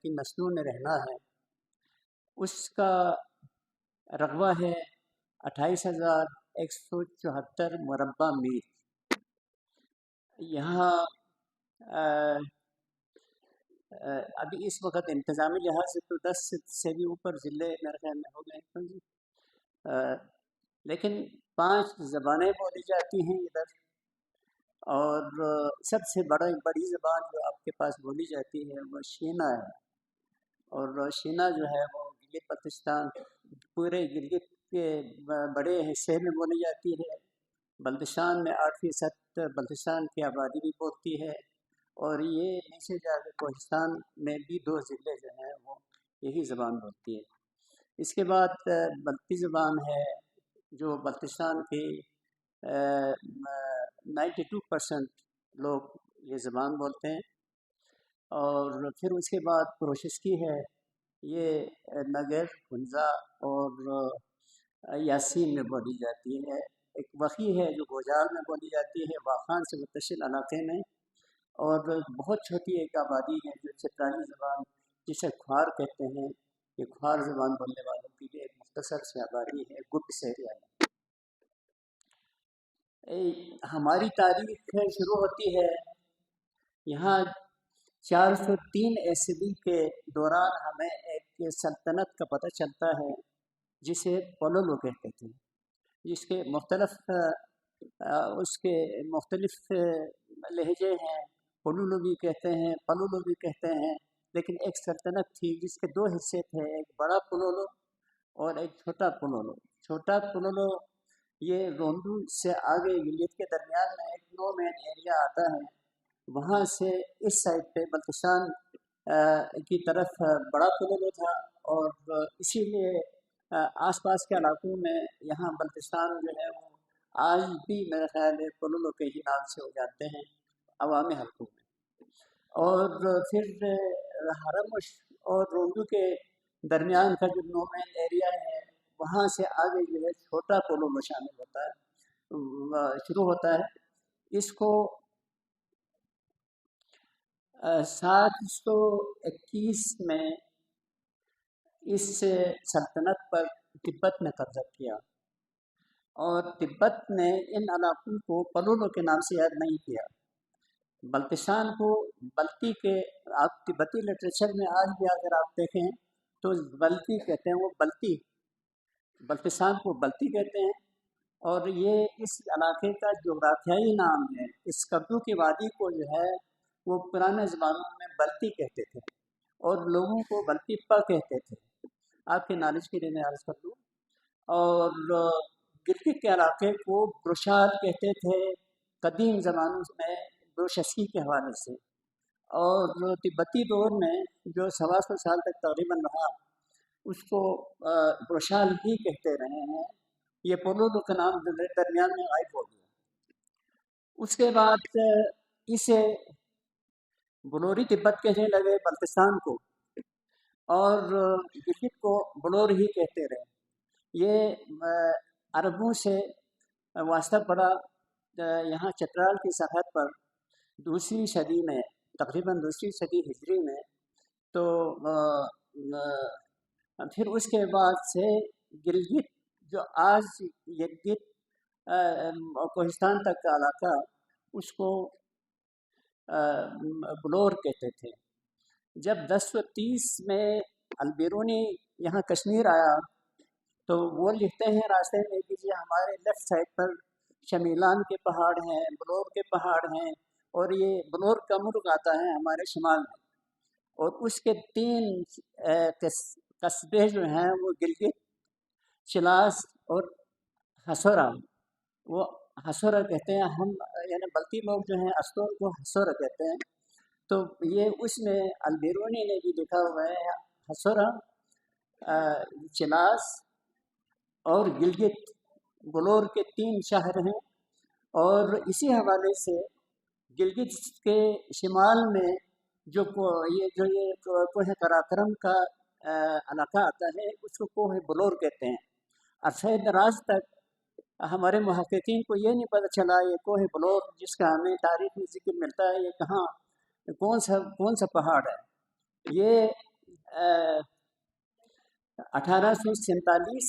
کی نسلوں نے رہنا ہے، اس کا رقبہ ہے 28,174 مربع میل۔ یہاں ابھی اس وقت انتظامی لحاظ سے تو 10 سے بھی اوپر ضلع میرے خیال میں ہو گئے ہیں جی، لیکن 5 زبانیں بولی جاتی ہیں ادھر، اور سب سے بڑی زبان جو آپ کے پاس بولی جاتی ہے وہ شینا ہے، اور شینا جو ہے وہ گلگت بلتستان، پورے گلگت کے بڑے حصے میں بولی جاتی ہے۔ بلتستان میں 8% بلتستان کی آبادی بھی بولتی ہے، اور یہ نیچے جا کے کوہستان میں بھی 2 ضلع جو ہیں وہ یہی زبان بولتی ہے۔ اس کے بعد بلتی زبان ہے جو بلتستان کی 92% لوگ یہ زبان بولتے ہیں، اور پھر اس کے بعد پروشسکی ہے، یہ نگر، ہنزا اور یاسین میں بولی جاتی ہے۔ ایک وقی ہے جو گوجال میں بولی جاتی ہے، واخان سے متصل علاقے میں، اور بہت چھوٹی ایک آبادی ہے جو چترالی زبان جسے کھوار کہتے ہیں، یہ کھوار زبان بولنے والوں کی بھی ایک مختصر سی آبادی ہے گڈ ایریا میں۔ ہماری تاریخ شروع ہوتی ہے یہاں 403 عیسوی کے دوران ہمیں ایک سلطنت کا پتہ چلتا ہے جسے پولولو کہتے تھے، جس کے مختلف لہجے ہیں، پولولو بھی کہتے ہیں، پلولو بھی کہتے ہیں، لیکن ایک سلطنت تھی جس کے 2 حصے تھے، ایک بڑا پولولو اور ایک چھوٹا پولولو۔ چھوٹا پولولو یہ روندو سے آگے گلگت کے درمیان میں ایک نو مین ایریا آتا ہے، وہاں سے اس سائڈ پہ بلتستان کی طرف بڑا پولولو تھا، اور اسی لیے آس پاس کے علاقوں میں یہاں بلتستان جو ہے وہ آج بھی میرے خیال ہے پولولو کے ہی نام سے ہو جاتے ہیں عوامی حلقوں میں۔ اور پھر حرمش اور روندو کے درمیان کا جو نو مین ایریا ہے وہاں سے آگے جو ہے چھوٹا پولولو شامل ہوتا ہے، شروع ہوتا ہے۔ اس کو 721 میں اس سلطنت پر تبت نے قبضہ کیا، اور تبت نے ان علاقوں کو پلولو کے نام سے یاد نہیں کیا، بلتستان کو بلتی کے، آپ تبتی لٹریچر میں آج بھی اگر آپ دیکھیں تو بلتی کہتے ہیں، وہ بلتستان کو بلتی کہتے ہیں، اور یہ اس علاقے کا جغرافیائی نام ہے۔ اس کبدو کی وادی کو جو ہے وہ پرانے زمانوں میں بلتی کہتے تھے، اور لوگوں کو بلتی پا کہتے تھے، آپ کے نالج کے لیے میں عرض کر دوں۔ اور گلگت کے علاقے کو بروشال کہتے تھے قدیم زمانوں میں، بروشسکی کے حوالے سے، اور تبتی دور میں جو 125 سال تک تقریباً رہا اس کو بروشال ہی کہتے رہے ہیں۔ یہ پولولو کا نام درمیان میں غائب ہو گیا۔ اس کے بعد اسے بلوری تبت کہنے لگے بلتستان کو، اور گلگت کو بلور ہی کہتے رہے۔ یہ عربوں سے واسطہ پڑا یہاں چترال کی سرحد پر 2 صدی میں، تقریباً 2 صدی ہجری میں، تو پھر اس کے بعد سے گلگت جو آج گلگت کوہستان تک کا علاقہ، اس کو بلور کہتے تھے۔ جب 1030 میں البیرونی یہاں کشمیر آیا تو وہ لکھتے ہیں راستے میں کہ جی ہمارے لیفٹ سائڈ پر شمیلان کے پہاڑ ہیں، بلور کے پہاڑ ہیں، اور یہ بلور کا مرغ آتا ہے ہمارے شمال میں، اور اس کے 3 قصبے جو ہیں وہ گلگت، چلاس اور ہسورا، وہ ہسورا کہتے ہیں ہم، یعنی بلتی لوگ جو ہیں استور کو ہسورا کہتے ہیں۔ تو یہ اس میں البیرونی نے بھی لکھا ہوا ہے ہسورا، چلاس اور گلگت بلور کے 3 شہر ہیں، اور اسی حوالے سے گلگت کے شمال میں جو یہ کوہ قراقرم کا علاقہ آتا ہے اس کو کوہ بلور کہتے ہیں۔ عرصہ دراز تک ہمارے محققین کو یہ نہیں پتہ چلا یہ کوہ بلور جس کا ہمیں تاریخ میں ذکر ملتا ہے یہ کہاں کون سا پہاڑ ہے۔ یہ 1847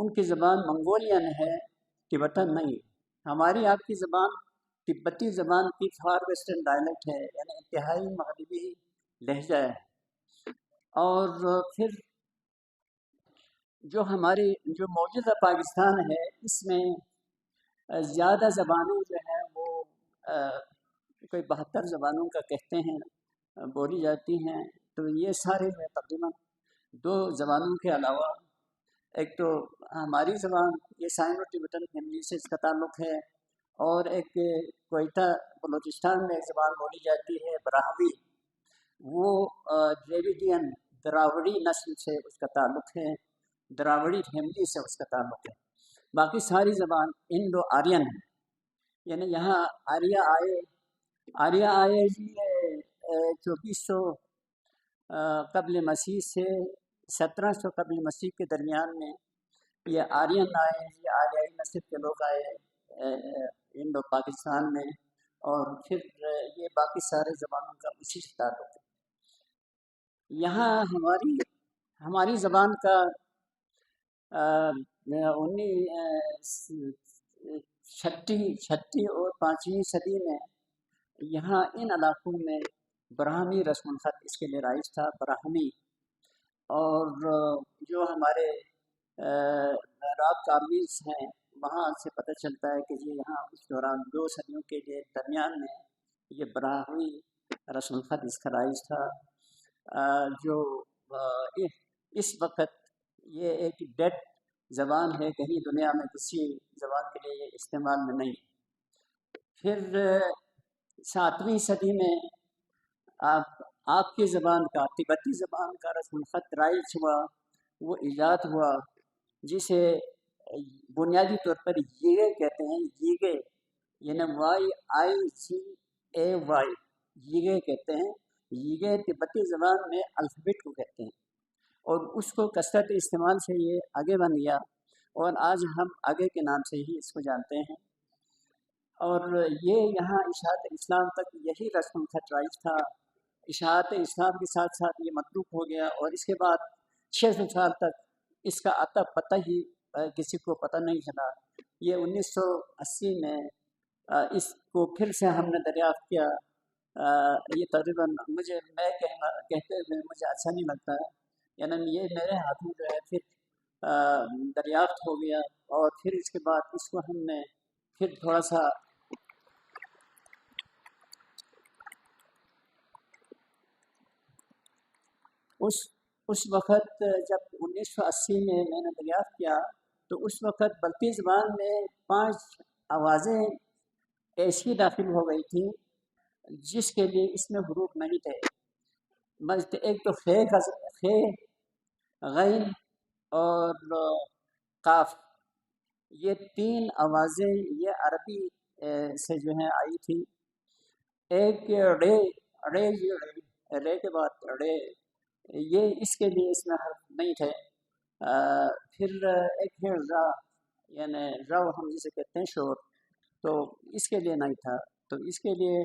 ان کی زبان منگولین ہے، تبتن نہیں۔ ہماری آپ کی زبان تبتی زبان کی فار ویسٹرن ڈائلیکٹ ہے، یعنی انتہائی مغربی لہجہ ہے۔ اور پھر جو ہماری جو موجودہ پاکستان ہے، اس میں زیادہ زبانیں جو ہیں وہ کوئی 72 زبانوں کا کہتے ہیں بولی جاتی ہیں۔ تو یہ سارے میں تقریباً 2 زبانوں کے علاوہ، ایک تو ہماری زبان یہ سائنو ٹبیٹن فیملی سے اس کا تعلق ہے، اور ایک کوئٹہ بلوچستان میں ایک زبان بولی جاتی ہے براہوی، وہ ڈریویڈین دراوڑی نسل سے اس کا تعلق ہے، دراوڑی فیملی سے اس کا تعلق ہے۔ باقی ساری زبان انڈو آرین ہے، یعنی یہاں آریہ آئے جی 2400 قبل مسیح سے 1700 قبل مسیح کے درمیان میں یہ آرین آئے، یہ آریائی نسل کے لوگ آئے انڈو پاکستان میں، اور پھر یہ باقی سارے زبانوں کا اسی سے تعلق ہے۔ یہاں ہماری زبان کا 6 اور 5ویں صدی میں یہاں ان علاقوں میں براہمی رسم الخط اس کے لیے رائج تھا، براہمی۔ اور جو ہمارے راک کارویز ہیں وہاں سے پتہ چلتا ہے کہ یہاں اس دوران 2 صدیوں کے لیے درمیان میں یہ براہمی رسم الخط اس کا رائج تھا، جو اس وقت یہ ایک ڈیڈ زبان ہے، کہیں دنیا میں کسی زبان کے لیے یہ استعمال میں نہیں۔ پھر 7ویں صدی میں آپ کی زبان کا، تبتی زبان کا رسم الخط رائج ہوا، وہ ایجاد ہوا، جسے بنیادی طور پر ییگے کہتے ہیں، ییگے یعنی YIGAY، ییگے کہتے ہیں۔ ییگے تبتی زبان میں الفابیٹ کو کہتے ہیں، اور اس کو کثرت استعمال سے یہ آگے بن گیا، اور آج ہم آگے کے نام سے ہی اس کو جانتے ہیں۔ اور یہ یہاں اشاعت اسلام تک یہی رسم الخط رائج تھا۔ اشاعت اسلام کے ساتھ ساتھ یہ متروک ہو گیا، اور اس کے بعد 600 سال تک اس کا عطا پتہ ہی کسی کو پتہ نہیں چلا۔ یہ 1980 میں اس کو پھر سے ہم نے دریافت کیا۔ یہ تقریباً میں کہتے ہوئے مجھے اچھا نہیں لگتا ہے، یعنی یہ میرے ہاتھوں جو ہے پھر دریافت ہو گیا، اور پھر اس کے بعد اس کو ہم نے پھر تھوڑا سا اس وقت جب 1980 میں نے دریافت کیا، تو اس وقت بلتی زبان میں 5 آوازیں ایسی داخل ہو گئی تھی جس کے لیے اس میں حروف نہیں تھے۔ ایک تو خے، غین اور قاف، یہ 3 آوازیں یہ عربی سے جو ہیں آئی تھی۔ ایک رے کے بعد رے، یہ اس کے لیے اس میں حرف نہیں تھے۔ پھر ایک ہے را، یعنی رو ہم جسے کہتے ہیں شور، تو اس کے لیے نہیں تھا۔ تو اس کے لیے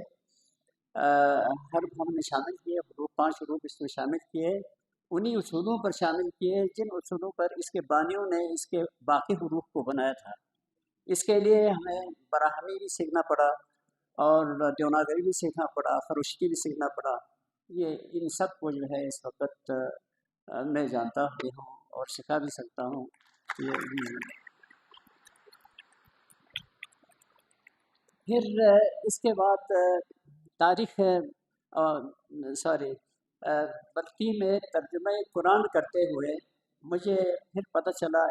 حرف ہم نے شامل کیے، 5 حروف اس میں شامل کیے، انہی اصولوں پر شامل کیے جن اصولوں پر اس کے بانیوں نے اس کے باقی حروف کو بنایا تھا۔ اس کے لیے ہمیں براہمی بھی سیکھنا پڑا، اور دیوناگری بھی سیکھنا پڑا، خروشتی بھی سیکھنا پڑا۔ یہ ان سب کو جو ہے اس وقت میں جانتا بھی ہوں اور سکھا بھی سکتا ہوں۔ پھر اس کے بعد تاریخ بلتی میں ترجمہ قرآن کرتے ہوئے مجھے پھر پتہ چلا،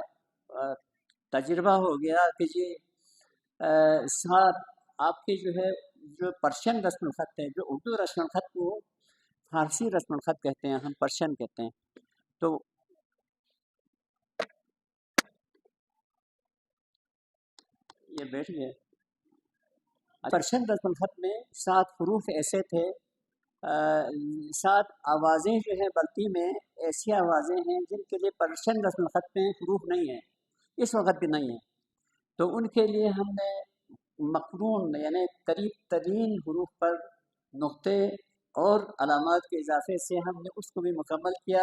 تجربہ ہو گیا کہ ساتھ آپ کی جو پرشین رسم الخط ہے، جو اردو رسم الخط کو فارسی رسم الخط کہتے ہیں، ہم پرشین کہتے ہیں، تو یہ بیٹھ گئے۔ پرشین رسم الخط میں 7 حروف ایسے تھے، 7 آوازیں جو ہیں بلتی میں ایسی آوازیں ہیں جن کے لیے پرشین رسم الخط میں حروف نہیں ہیں، اس وقت بھی نہیں ہیں۔ تو ان کے لیے ہم نے مقرون یعنی قریب ترین حروف پر نقطے اور علامات کے اضافے سے ہم نے اس کو بھی مکمل کیا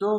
2